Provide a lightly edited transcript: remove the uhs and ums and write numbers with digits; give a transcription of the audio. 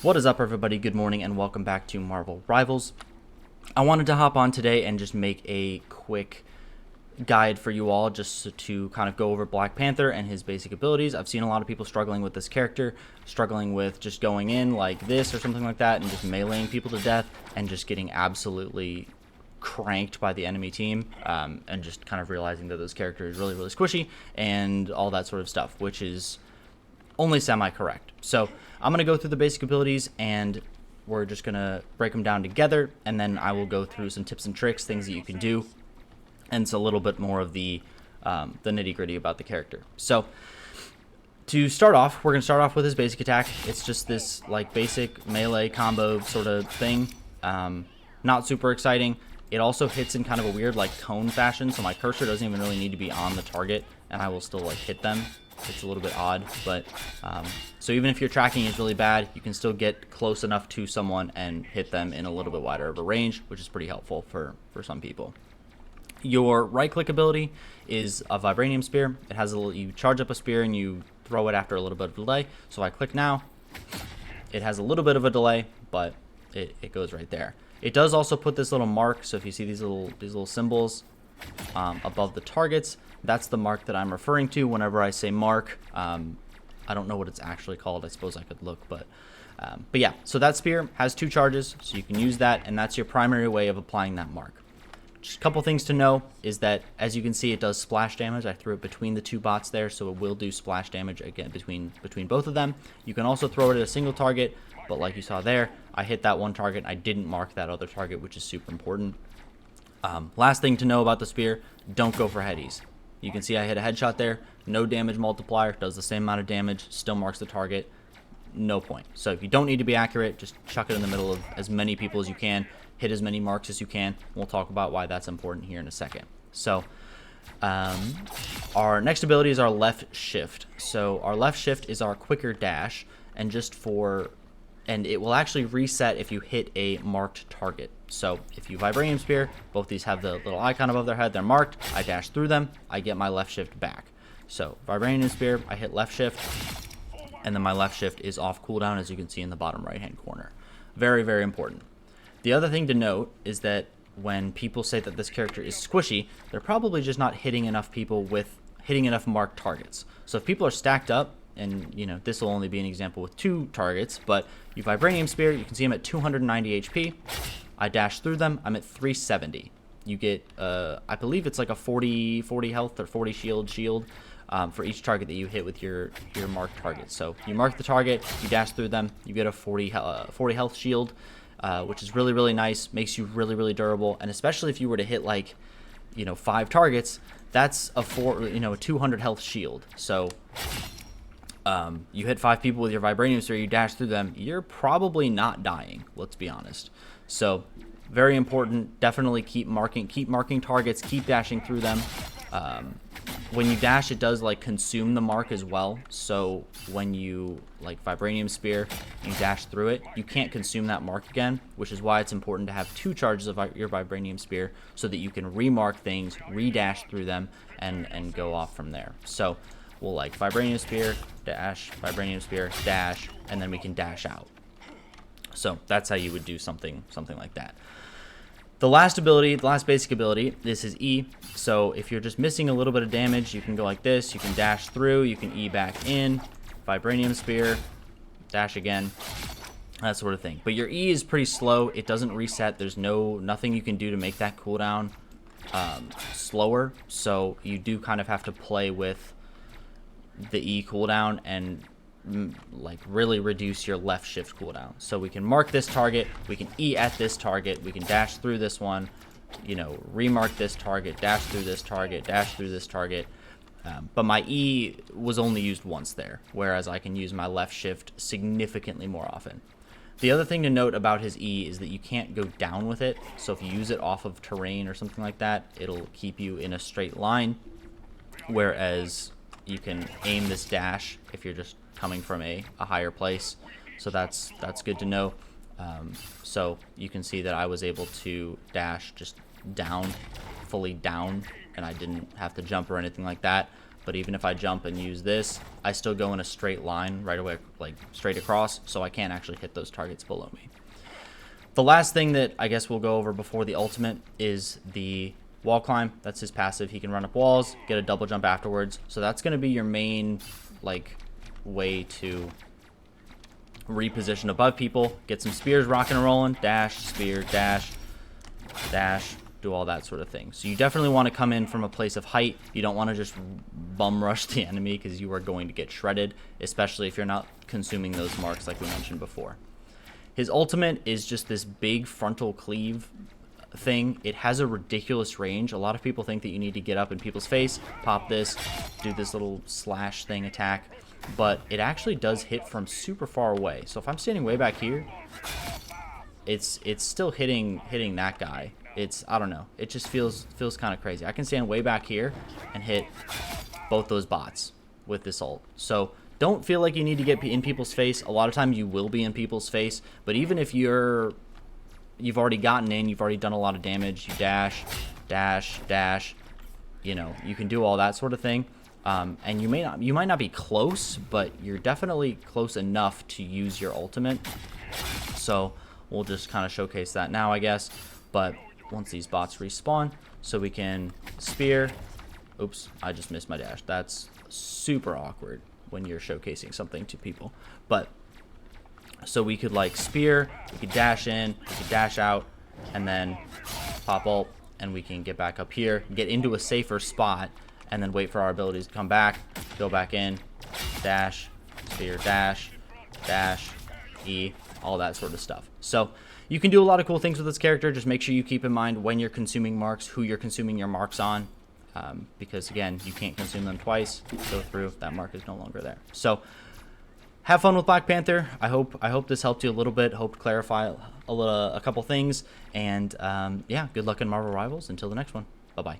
What is up, everybody? Good morning and welcome back to Marvel Rivals. I wanted to hop on today and just make a quick guide for you all just to kind of go over Black Panther and his basic abilities. I've seen a lot of people struggling with this character, struggling with just going in like this or something like that and just meleeing people to death and just getting absolutely cranked by the enemy team, and just kind of realizing that this character is really squishy and all that sort of stuff, which is only semi-correct. So I'm going to go through the basic abilities and we're just going to break them down together, and then I will go through some tips and tricks, things that you can do, and it's a little bit more of the nitty-gritty about the character. So to start off, we're going to start off with his basic attack. It's just this like basic melee combo sort of thing. Not super exciting. It also hits in kind of a weird like cone fashion, so my cursor doesn't even really need to be on the target and I will still like hit them. It's a little bit odd, but so even if your tracking is really bad, you can still get close enough to someone and hit them in a little bit wider of a range, which is pretty helpful for some people. Your right click ability is a vibranium spear. It has a little, you charge up a spear and you throw it after a little bit of delay. So if I click now, it has a little bit of a delay, but it goes right there. It does also put this little mark, so if you see these little symbols above the targets, that's the mark that I'm referring to whenever I say mark. I don't know what it's actually called. I suppose I could look, but yeah. So that spear has 2 charges, so you can use that, and that's your primary way of applying that mark. Just a couple things to know is that, as you can see, it does splash damage. I threw it between the 2 bots there, so it will do splash damage again between both of them. You can also throw it at a single target, but like you saw there, I hit that one target. I didn't mark that other target, which is super important. Last thing to know about the spear, don't go for headies. You can see I hit a headshot there, no damage multiplier, does the same amount of damage, still marks the target, no point. So if you don't need to be accurate, just chuck it in the middle of as many people as you can, hit as many marks as you can. We'll talk about why that's important here in a second. So our next ability is our left shift. So our left shift is our quicker dash, and it will actually reset if you hit a marked target. So if you vibranium spear, both these have the little icon above their head, they're marked, I dash through them, I get my left shift back. So vibranium spear, I hit left shift, and then my left shift is off cooldown, as you can see in the bottom right hand corner. Very important. The other thing to note is that when people say that this character is squishy, they're probably just not hitting enough people with hitting enough marked targets. So if people are stacked up, and you know this will only be an example with 2 targets, but you vibranium spear, you can see I'm at 290 HP. I dash through them, I'm at 370. You get I believe it's like a 40 health or 40 shield for each target that you hit with your marked target. So you mark the target, you dash through them, you get a 40 health shield, which is really nice, makes you really durable, and especially if you were to hit like 5 targets, that's a 200 health shield. So you hit 5 people with your vibranium spear, you dash through them, you're probably not dying, let's be honest. So very important. Definitely keep marking targets, keep dashing through them. When you dash, it does like consume the mark as well. So when you like vibranium spear, you dash through it, you can't consume that mark again, which is why it's important to have 2 charges of your vibranium spear so that you can remark things, re-dash through them, and go off from there. So we'll like vibranium spear, dash, vibranium spear, dash, and then we can dash out. So that's how you would do something like that. The last basic ability, this is E. So if you're just missing a little bit of damage, you can go like this, you can dash through, you can E back in, vibranium spear, dash again, that sort of thing. But your E is pretty slow, it doesn't reset, there's nothing you can do to make that cooldown slower, so you do kind of have to play with the E cooldown and like really reduce your left shift cooldown. So we can mark this target, we can E at this target, we can dash through this one, remark this target, dash through this target, dash through this target. But my E was only used once there, whereas I can use my left shift significantly more often. The other thing to note about his E is that you can't go down with it. So if you use it off of terrain or something like that, it'll keep you in a straight line, whereas you can aim this dash if you're just coming from a higher place. So that's good to know. So you can see that I was able to dash just down, fully down, and I didn't have to jump or anything like that. but even if I jump and use this, I still go in a straight line right away, like straight across, so I can't actually hit those targets below me. The last thing that I guess we'll go over before the ultimate is the wall climb. That's his passive. He can run up walls, get a double jump afterwards. So that's going to be your main like way to reposition above people, get some spears rocking and rolling, dash, spear, dash, dash, do all that sort of thing. So you definitely want to come in from a place of height. You don't want to just bum rush the enemy because you are going to get shredded, especially if you're not consuming those marks like we mentioned before. His ultimate is just this big frontal cleave thing. It has a ridiculous range. A lot of people think that you need to get up in people's face, pop this, do this little slash thing attack, but it actually does hit from super far away. So if I'm standing way back here, it's still hitting that guy. I don't know. It just feels kind of crazy. I can stand way back here and hit both those bots with this ult. So don't feel like you need to get in people's face. A lot of times you will be in people's face, but even if you've already gotten in, you've already done a lot of damage, you dash, dash, dash, you know, you can do all that sort of thing. And you might not be close, but you're definitely close enough to use your ultimate. So we'll just kind of showcase that now, I guess. But once these bots respawn, so we can spear. Oops, I just missed my dash. That's super awkward when you're showcasing something to people. But so we could like spear, we could dash in, we could dash out, and then pop ult, and we can get back up here, get into a safer spot, and then wait for our abilities to come back, go back in, dash, spear, dash, dash, E, all that sort of stuff. So you can do a lot of cool things with this character. Just make sure you keep in mind when you're consuming marks, who you're consuming your marks on, because again, you can't consume them twice. Go through, that mark is no longer there. So have fun with Black Panther. I hope this helped you a little bit. Hope to clarify a couple things. And yeah, good luck in Marvel Rivals. Until the next one. Bye bye.